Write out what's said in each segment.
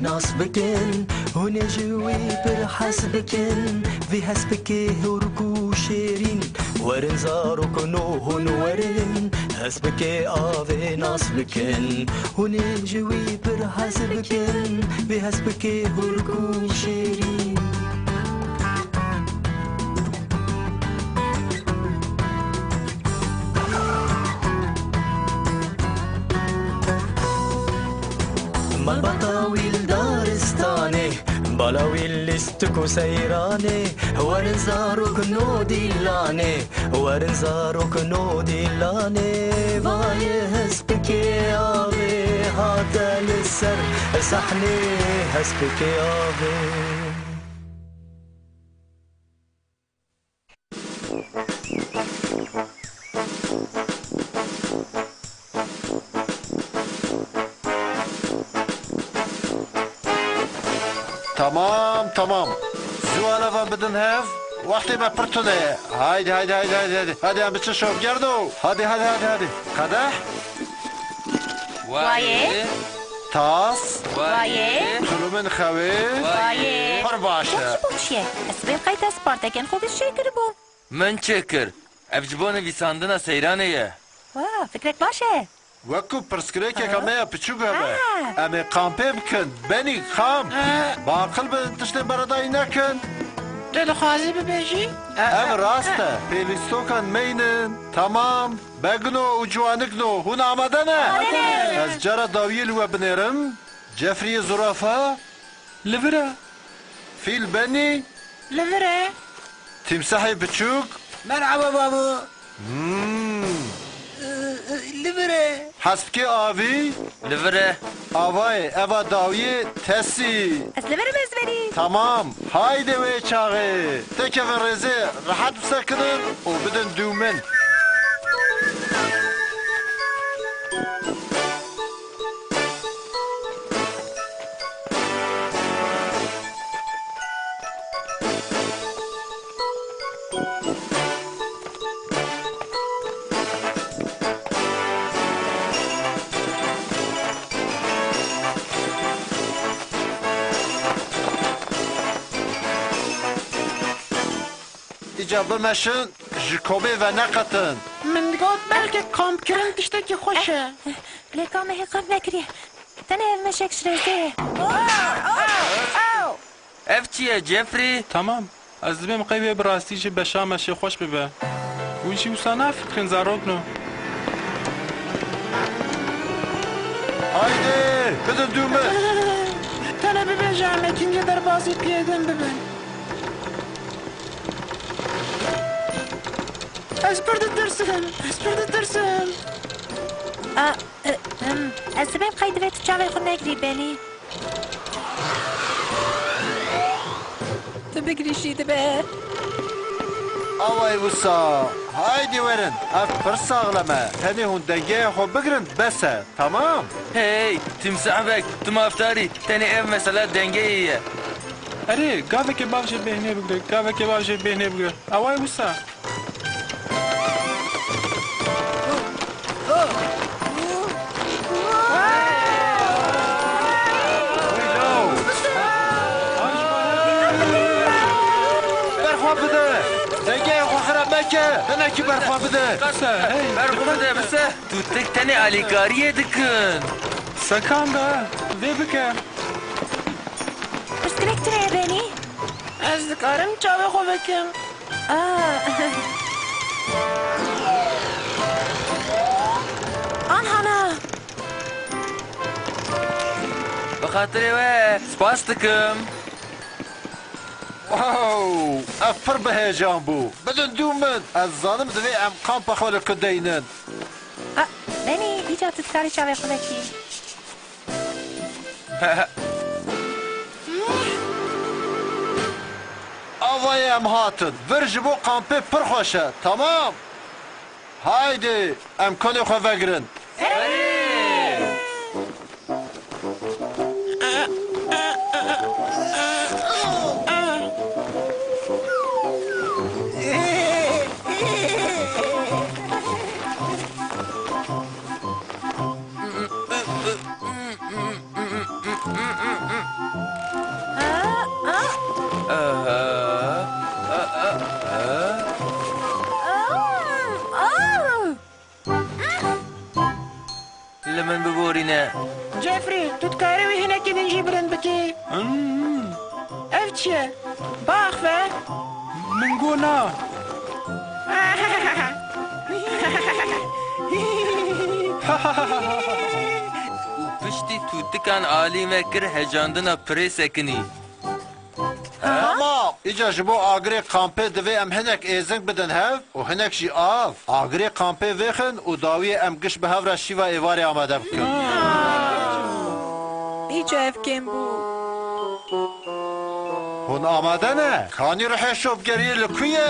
ناس بکن هونه جوی پر حس بکن وی حس بکه هرکو شیرین ورن زارو کنو هون ورن حس بکه آوه ناس بکن هونه جوی پر حس بکن وی حس بکه هرکو شیرین مال بطاويل دارستاني بلاويل لستكو سيراني ورنزاروك نو ديلاني ورنزاروك نو ديلاني باي هسبكي آبي هاتا للسر صحني هسبكي آبي تمام زوالا و بدن هف وقتی ما پرتونه هایدی هایدی هم بچه شوف گردو هادی قدح وایه تاس وایه تلومن خوی وایه پر باشه چیه؟ اسبیم قیت از پارتکن خودش شکر بو من چکر افجبون ویساندنا سیرانه یه واه فکرت باشه وکو پرسکریکه کمه پیچوک همه امی قامپه بکن بنی خام باقل به تشت بردایی نکن دل خوازی ببیجی؟ ام راسته پیلیستو کن مینن تمام بگنو و جوانگنو هون آمده نه از جرا داویل و بنیرم جفری زرافه لورا فیل بنی لوره تمساحی بچوک مرحبا بابا لوره حسب که آوی لوره آوای اوا داوی تسی از لبر بزبری تمام هایده و چاقه تکه و رزه راحت بسکنن و بدن دومن İcabı meşin jikobi ve nekatın. من گفت بلکه کامپ کرن تشته که خوشه لکامه هقام نکریه تنه ev meşek şirezde اف چیه جفری؟ تمام از دبیم قیبه براستی جی بشامشی خوش ببه ویشی وسانا فکرین زاروکنو Haydi بدن دومن. تنه ببیجم اکنجه در بازی پیدن ببین از برد درسم از سبب قید ویت چاوی خود نگری بینی تو بگری شیده به Avay usa. Haydi verin. Af pır sağlama. Teni hun dengeye xo bigrin bese. Tamam. هی تمساح بک تو مافتاری تنی اف مثلا دنگه ایه اره گاوه که باوشه بهنه بگره گاوه که باوشه بهنه بگره اوای وسا Berxwa bide. Dengeye xo xarab meke. Dene ki berxwa bide. قصه هی برخوده بسه تو تک تنی علیکاریه دکن سکان ده وی بکه پرسکرک تره بینی از دکارم چاوی خو بکم آنهانا بخاطر و سپاس دکم Wow. Af pır be heyecan bu. Bedin دومن. Az zanım dve em kampa xwele kudeynin. بینی ایجا تسکاری چاوی خود کی Avay em hatın. Vir ji bo kampê pır xweş e. Tamam. Haydi em konê xwe vegirin. چیه؟ باخفه؟ من گو نا پشتی توتکان عالی مکر هجاندنا پری سکنی تمام ایجا جبو آگری کامپه دوی ام هنک ایزنگ بدن هف و هنک جی آف آگری کامپه ویخن و داوی ام گش به هفره شیوه ایواری آماده بکن ایجا افکن بو هون آماده نه کانی روحه شوبگری لکویه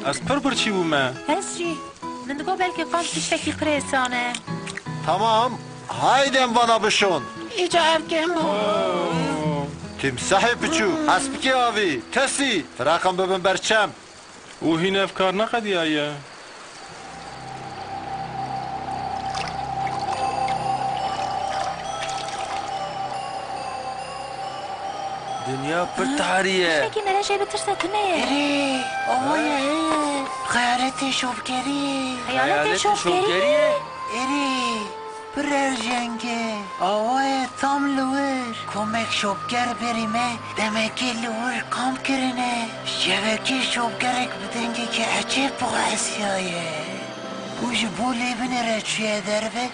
از پر برچی بومه هست جی من دگو بلکه قام تشتکی پریسانه تمام هایدم وانا بشون ایجا افکن بو تمساحی پچو اسبکی آوی تسی فراقم ببن برچم و هین افکار نقدی آیه دنیا پر تحریه تشتکی نرشه بترسه تنه اری اوه خیالت شوبگری خیالت شوفگریه اری برر جنگه اوه تام لور کمک شوبگر بریمه دمکی لور کام کرنه شبکی شوبگرک بدنگی که عجب بغاسیایه بوش بولی بنره چیه دربه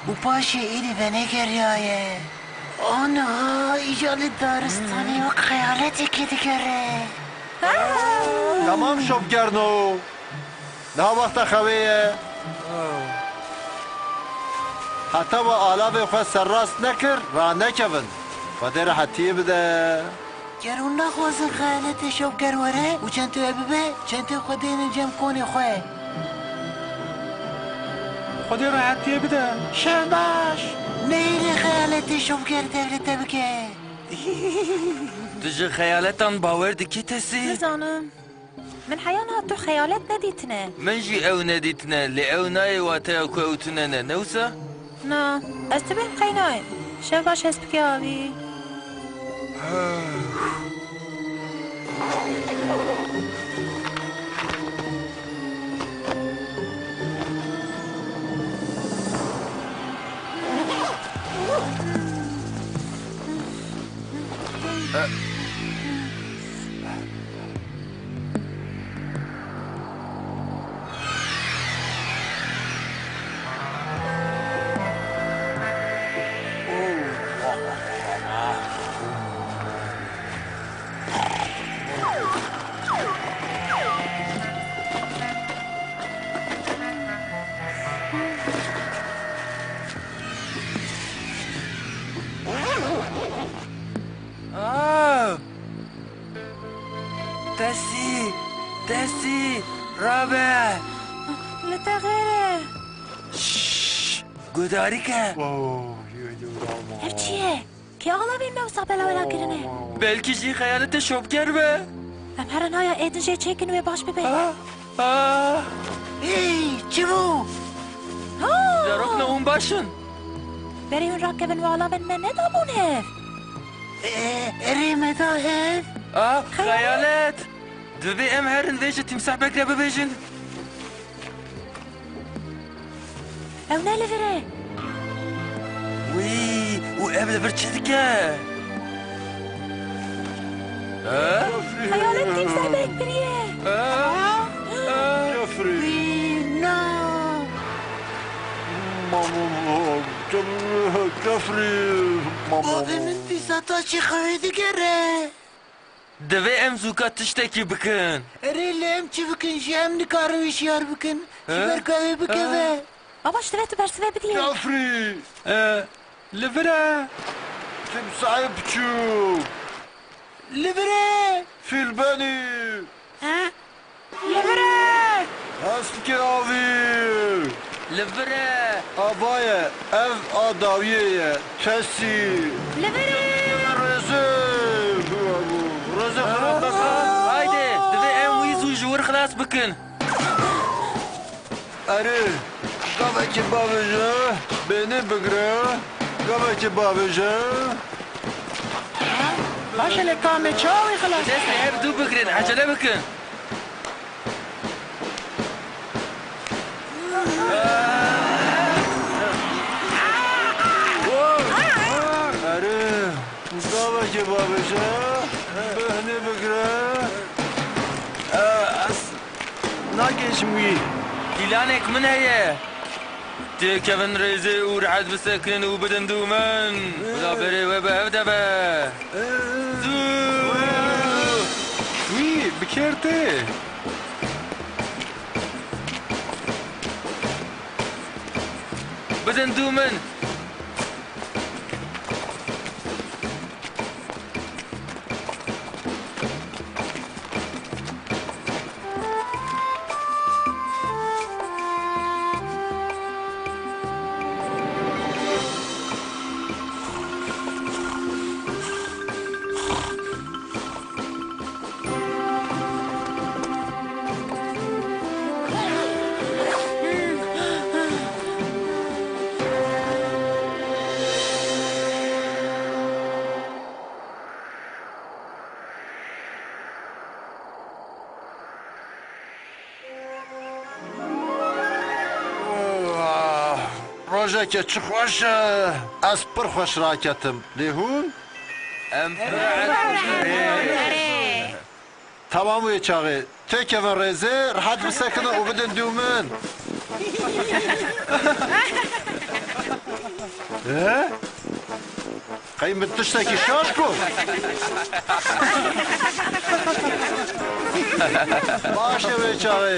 و پاشی ایلی بنگریایه آنها ایجال دارستانی و خیالتی که دیگره تمام شوبگرنو نه وقت خویه حتی با آلاب خود سرراست نکر را نکبن و در حتیه بده گرون نخوازن خیالت شوبگر وره و چند تو ببه چند تو خود این جمع کنی خواه خودی راحتیه بده شباش نیل خیالت شوبگر دولت بکه تجي خيالتان باور دكي تسي نزانم من حيانا تو خیالت ندیتنه منجي او نديتنا لأو ناي واتا اكو اوتنانا نوسا نه از تو بیم قینای شب باش هست بکی آبی تسي رابع لتا غیره قداريكا هف چیه؟ که آلا بیم موسا بلا ولا کرنه بلكي جي خيالته شوبگر به ام هرن هایا ایدن جه چیکن و باش ببین ای چی بو؟ زرقنا اون باشن بری اون راکبن و آلا بین من ندابون هف ریمه دا هف خيالات دبي ام هرن فيجن تمسح بكرة ببيجن او نلفره وي وقبل برشدكا خیالت تیمسح بک بریه جفری نه ماما جفری بابا من بیزاتا چی خواهی دیگره دبي ام زوكا تشتكي بكن ری لیم چی بکن جیم نکارو اشیار بکن چی برکاوی بکوه باباش دوی تو برسوه بدیه جفری لفره تمساحی پچو لبره فیل بنی لبره اسبکی آوی لفرة آبایه اف آداویه کسی لفره رزق خراب بکن هايدي دبي ام ويزو جور خلاص بكن اره قبل که بابجه بینه بگره قبل که بابجه باشه لکامه چاوی خلاص تسي ابدو بكرن عجلة بكن بجا بهني بقرا ناقش وي بلانك من هي تكفن ريزي ورعد بسكن وبدن دومن ولا بري وبهدبه وي بكيرتي بدن دومن ڕۆژێکە چ خۆشە ئەس پڕ خۆش ڕاکەتم لێهون تەمام وێ چاغێ تێکەوە ڕێزێ ڕحەت بسەکنە و بدن دوو من قەیم تشتێکی شاش کۆ باشە وێ چاغێ